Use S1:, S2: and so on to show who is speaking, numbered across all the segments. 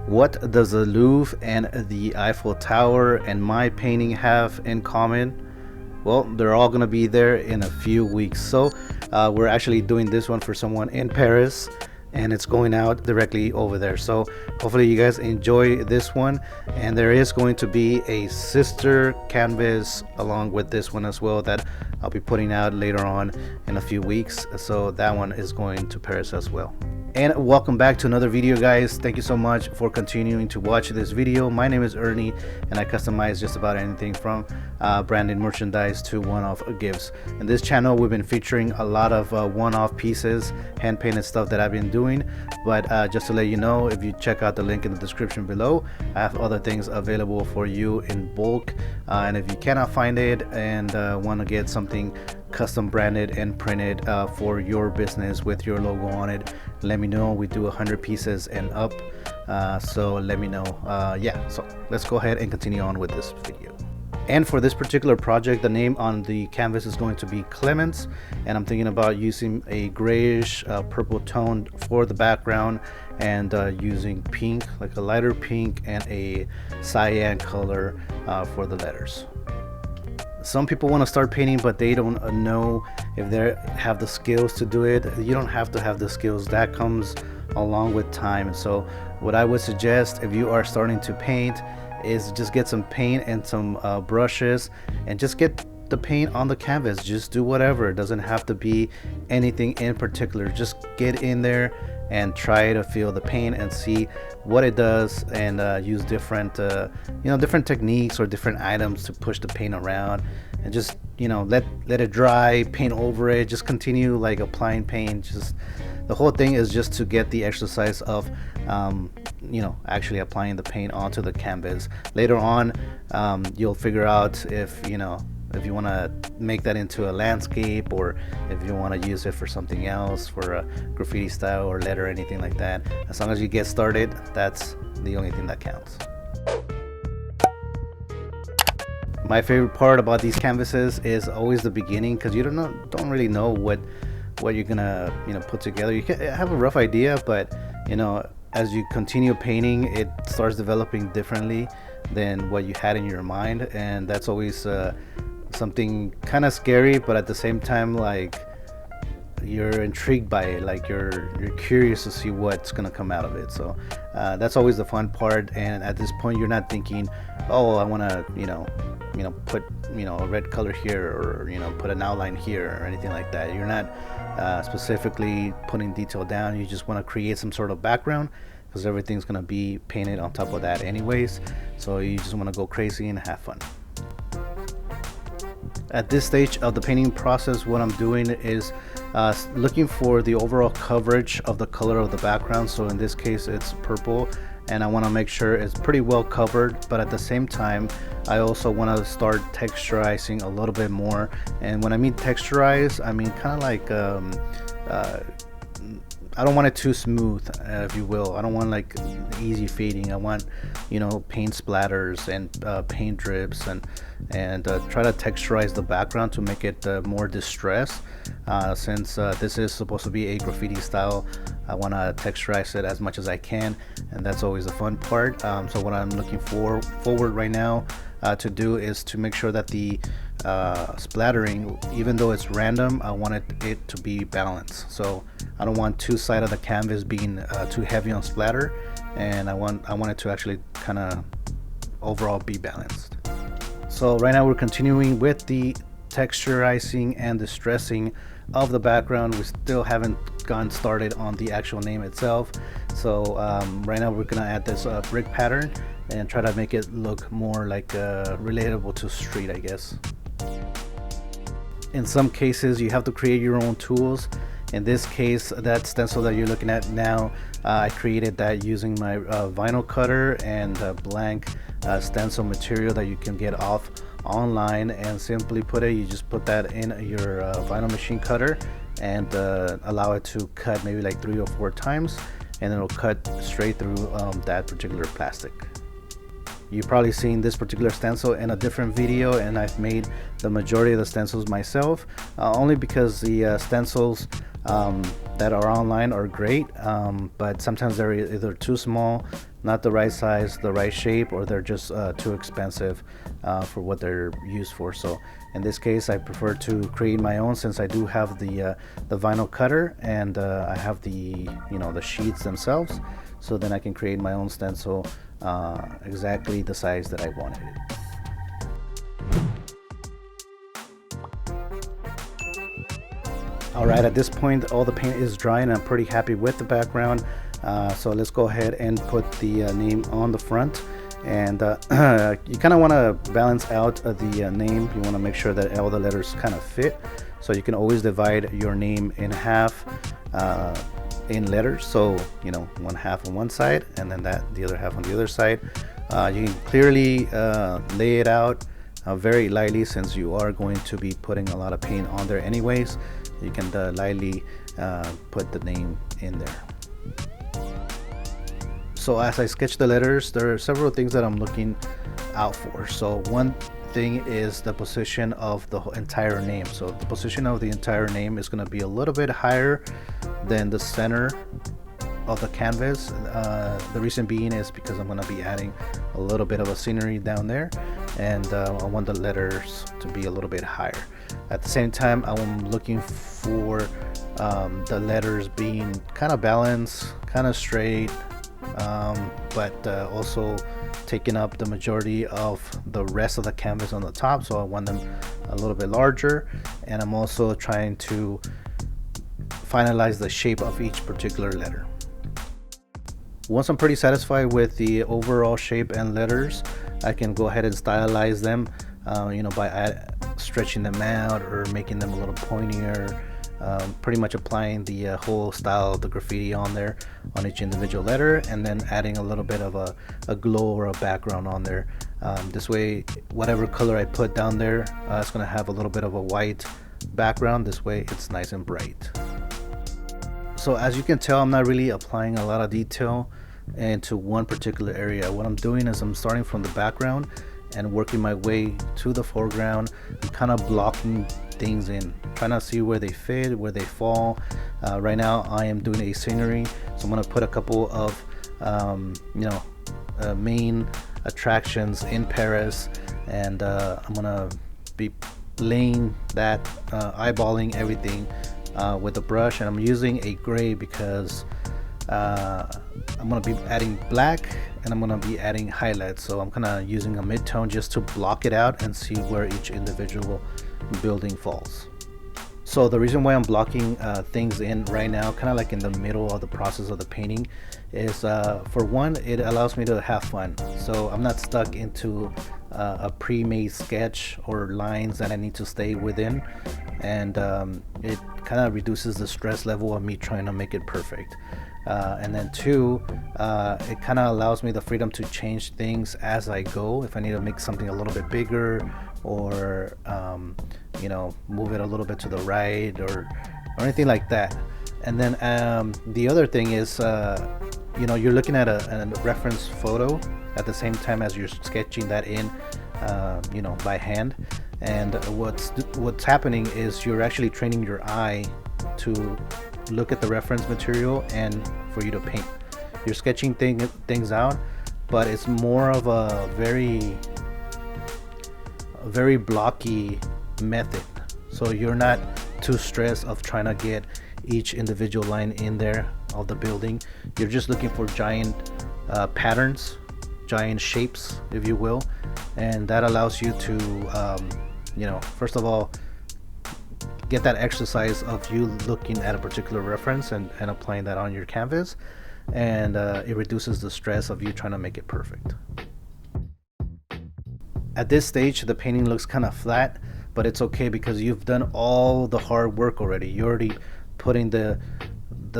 S1: What does the Louvre and the Eiffel Tower and my painting have in common? Well, they're all gonna be there in a few weeks. So we're actually doing this one for someone in Paris, and it's going out directly over there. So hopefully you guys enjoy this one, and there is going to be a sister canvas along with this one as well that I'll be putting out later on in a few weeks. So that one is going to Paris as well. And welcome back to another video, guys. Thank you so much for continuing to watch this video. My name is Ernie, and I customize just about anything from branded merchandise to one-off gifts. In this channel, we've been featuring a lot of one-off pieces, hand-painted stuff that I've been doing. But just to let you know, if you check out the link in the description below, I have other things available for you in bulk. And if you cannot find it and want to get something custom branded and printed for your business with your logo on it, let me know. We do 100 pieces and up, so let me know. Yeah, so let's go ahead and continue on with this video. And for this particular project, the name on the canvas is going to be Clements, and I'm thinking about using a grayish purple tone for the background, and using pink, like a lighter pink, and a cyan color for the letters. Some people want to start painting, but they don't know if they have the skills to do it. You don't have to have the skills. That comes along with time. So what I would suggest if you are starting to paint is just get some paint and some brushes, and just get the paint on the canvas. Just do whatever. It doesn't have to be anything in particular. Just get in there and try to feel the paint and see what it does, and use different different techniques or different items to push the paint around, and just let it dry, paint over it, just continue like applying paint. Just the whole thing is just to get the exercise of actually applying the paint onto the canvas. Later on you'll figure out if you want to make that into a landscape, or if you want to use it for something else, for a graffiti style or letter or anything like that. As long as you get started, that's the only thing that counts. My favorite part about these canvases is always the beginning, because you don't really know what you're gonna put together. You can have a rough idea, but as you continue painting, it starts developing differently than what you had in your mind, and that's always something kind of scary, but at the same time, like, you're intrigued by it, like you're curious to see what's gonna come out of it. So that's always the fun part. And at this point, you're not thinking, oh, I want to put a red color here, or put an outline here, or anything like that. You're not specifically putting detail down. You just want to create some sort of background, because everything's gonna be painted on top of that anyways. So you just want to go crazy and have fun. At this stage of the painting process, what I'm doing is looking for the overall coverage of the color of the background. So in this case, it's purple, and I want to make sure it's pretty well covered, but at the same time, I also want to start texturizing a little bit more. And when I mean texturize, I mean kind of like I don't want it too smooth, if you will. I don't want like easy fading. I want paint splatters and paint drips, and try to texturize the background to make it more distressed. Since this is supposed to be a graffiti style, I want to texturize it as much as I can, and that's always the fun part. So what I'm looking forward right now to do is to make sure that the splattering, even though it's random, I want it to be balanced. So I don't want two sides of the canvas being too heavy on splatter, and I want it to actually kind of overall be balanced. So right now we're continuing with the texturizing and distressing of the background. We still haven't gotten started on the actual name itself. So right now we're gonna add this brick pattern and try to make it look more like relatable to street, I guess. In some cases you have to create your own tools. In this case, that stencil that you're looking at now, I created that using my vinyl cutter and blank stencil material that you can get off online. And simply put it, you just put that in your vinyl machine cutter and allow it to cut maybe like 3 or 4 times, and it'll cut straight through that particular plastic. You've probably seen this particular stencil in a different video, and I've made the majority of the stencils myself, only because the stencils that are online are great, but sometimes they're either too small, not the right size, the right shape, or they're just too expensive for what they're used for. So in this case, I prefer to create my own, since I do have the vinyl cutter, and I have the the sheets themselves. So then I can create my own stencil exactly the size that I wanted it. Alright, at this point all the paint is dry and I'm pretty happy with the background. So let's go ahead and put the name on the front. And you kind of want to balance out the name. You want to make sure that all the letters kind of fit. So you can always divide your name in half in letters. So, one half on one side and then the other half on the other side. You can clearly lay it out very lightly, since you are going to be putting a lot of paint on there anyways. You can lightly put the name in there. So as I sketch the letters, there are several things that I'm looking out for. So one thing is the position of the entire name. So the position of the entire name is going to be a little bit higher than the center of the canvas. The reason being is because I'm going to be adding a little bit of a scenery down there, and I want the letters to be a little bit higher. At the same time, I'm looking for the letters being kind of balanced, kind of straight, but also taking up the majority of the rest of the canvas on the top. So I want them a little bit larger, and I'm also trying to finalize the shape of each particular letter. Once I'm pretty satisfied with the overall shape and letters, I can go ahead and stylize them, by stretching them out or making them a little pointier, pretty much applying the whole style of the graffiti on there on each individual letter, and then adding a little bit of a glow or a background on there. This way, whatever color I put down there, it's going to have a little bit of a white background. This way it's nice and bright. So as you can tell, I'm not really applying a lot of detail into one particular area. What I'm doing is I'm starting from the background and working my way to the foreground. I'm kind of blocking things in, trying to see where they fit, where they fall. Right now I am doing a scenery, so I'm going to put a couple of main attractions in Paris, and I'm going to be laying that, eyeballing everything with a brush. And I'm using a gray because I'm going to be adding black, and I'm going to be adding highlights. So I'm kind of using a mid-tone just to block it out and see where each individual building falls. So the reason why I'm blocking things in right now, kind of like in the middle of the process of the painting, is for one, it allows me to have fun. So I'm not stuck into a pre-made sketch or lines that I need to stay within, and it kind of reduces the stress level of me trying to make it perfect. And then two, it kind of allows me the freedom to change things as I go. If I need to make something a little bit bigger, or move it a little bit to the right, or anything like that. And then the other thing is, you're looking at a reference photo at the same time as you're sketching that in, by hand. And what's happening is you're actually training your eye to look at the reference material and for you to paint. You're sketching things out, but it's more of a very blocky method. So you're not too stressed of trying to get each individual line in there of the building. You're just looking for giant patterns, giant shapes, if you will, and that allows you to first of all, get that exercise of you looking at a particular reference and applying that on your canvas, and it reduces the stress of you trying to make it perfect. At this stage, the painting looks kind of flat, but it's okay because you've done all the hard work already. You're already putting the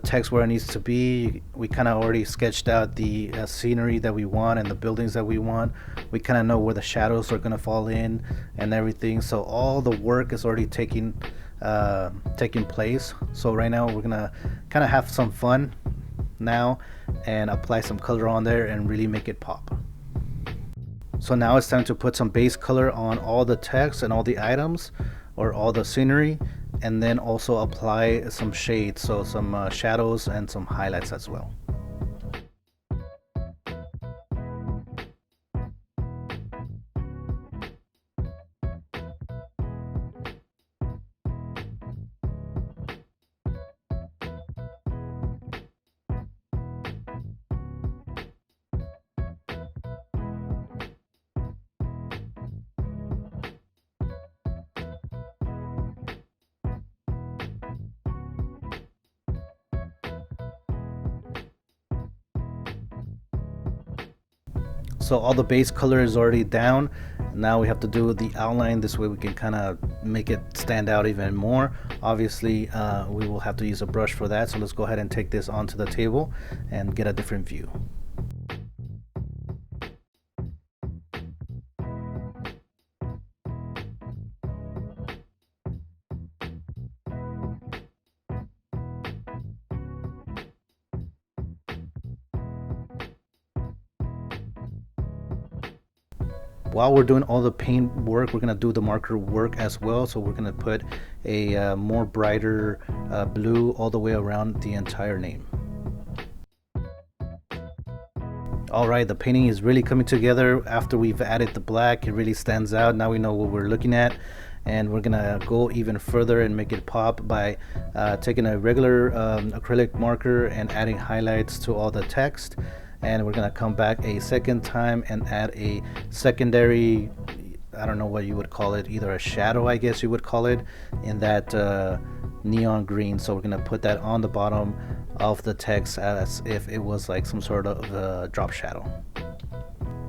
S1: text where it needs to be. We kind of already sketched out the scenery that we want and the buildings that we want. We kind of know where the shadows are going to fall in and everything. So all the work is already taking place. So right now we're gonna kind of have some fun now and apply some color on there and really make it pop. So now it's time to put some base color on all the text and all the items, or all the scenery, and then also apply some shades, so some shadows and some highlights as well. So all the base color is already down. Now we have to do the outline. This way we can kind of make it stand out even more. Obviously we will have to use a brush for that, so let's go ahead and take this onto the table and get a different view. While we're doing all the paint work, we're going to do the marker work as well. So we're going to put a more brighter blue all the way around the entire name. Alright, the painting is really coming together after we've added the black. It really stands out. Now we know what we're looking at, and we're gonna go even further and make it pop by taking a regular acrylic marker and adding highlights to all the text. And we're gonna come back a second time and add a secondary, I don't know what you would call it, either a shadow, I guess you would call it, in that neon green. So we're gonna put that on the bottom of the text as if it was like some sort of drop shadow.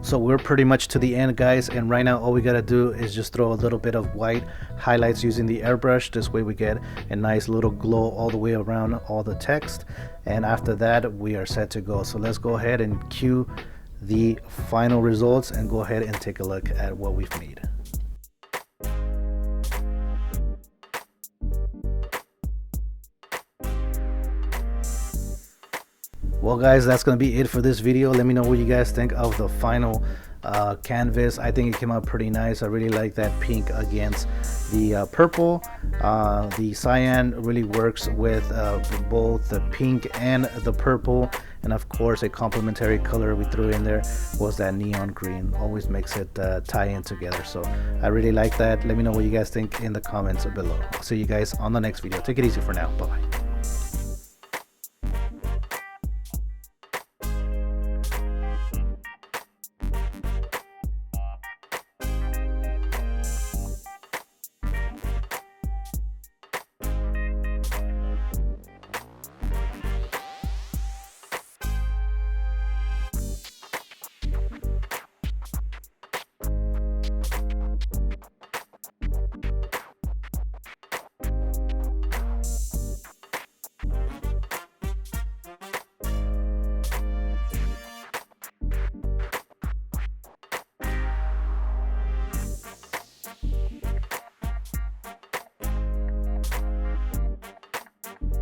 S1: So we're pretty much to the end, guys, and right now all we gotta do is just throw a little bit of white highlights using the airbrush. This way we get a nice little glow all the way around all the text, and after that we are set to go. So let's go ahead and cue the final results and go ahead and take a look at what we've made. Well guys, that's gonna be it for this video. Let me know what you guys think of the final canvas. I think it came out pretty nice. I really like that pink against the purple. The cyan really works with both the pink and the purple, and of course a complementary color we threw in there was that neon green. Always makes it tie in together, so I really like that. Let me know what you guys think in the comments below. I'll see you guys on the next video. Take it easy for now. Bye bye.